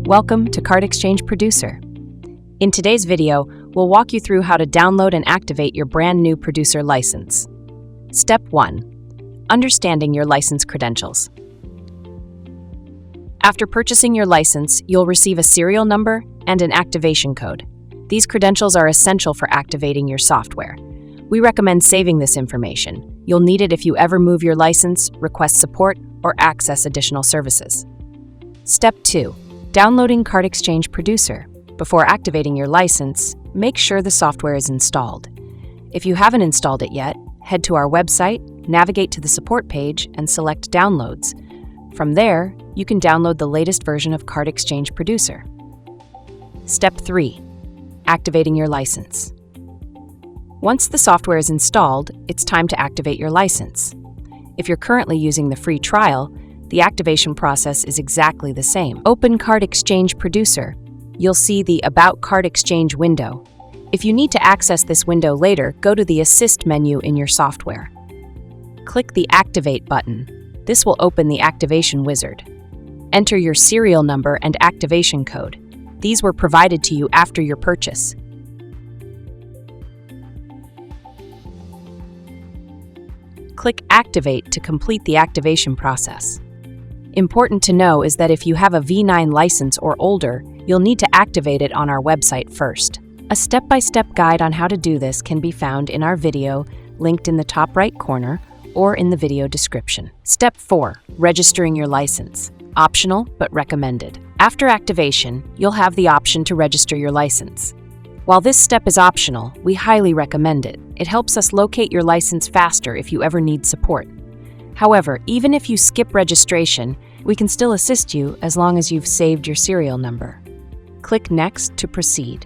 Welcome to CardExchange Producer. In today's video, we'll walk you through how to download and activate your brand new producer license. Step 1. Understanding your license credentials. After purchasing your license, you'll receive a serial number and an activation code. These credentials are essential for activating your software. We recommend saving this information. You'll need it if you ever move your license, request support, or access additional services. Step 2. Downloading CardExchange Producer. Before activating your license, make sure the software is installed. If you haven't installed it yet, head to our website, navigate to the support page, and select Downloads. From there, you can download the latest version of CardExchange Producer. Step 3. Activating your license. Once the software is installed, it's time to activate your license. If you're currently using the free trial, the activation process is exactly the same. Open CardExchange Producer. You'll see the About CardExchange window. If you need to access this window later, go to the Assist menu in your software. Click the Activate button. This will open the activation wizard. Enter your serial number and activation code. These were provided to you after your purchase. Click Activate to complete the activation process. Important to know is that if you have a V9 license or older, you'll need to activate it on our website first. A step-by-step guide on how to do this can be found in our video, linked in the top right corner, or in the video description. Step 4. Registering your license. Optional, but recommended. After activation, you'll have the option to register your license. While this step is optional, we highly recommend it. It helps us locate your license faster if you ever need support. However, even if you skip registration, we can still assist you as long as you've saved your serial number. Click Next to proceed.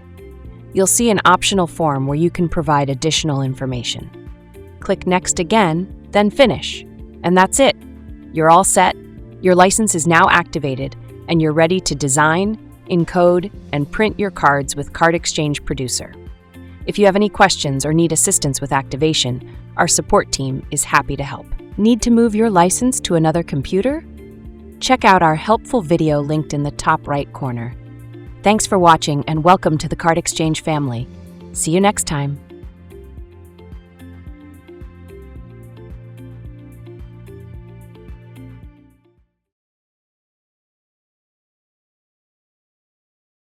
You'll see an optional form where you can provide additional information. Click Next again, then Finish. And that's it. You're all set. Your license is now activated, and you're ready to design, encode, and print your cards with CardExchange Producer. If you have any questions or need assistance with activation, our support team is happy to help. Need to move your license to another computer? Check out our helpful video linked in the top right corner. Thanks for watching and welcome to the CardExchange family. See you next time.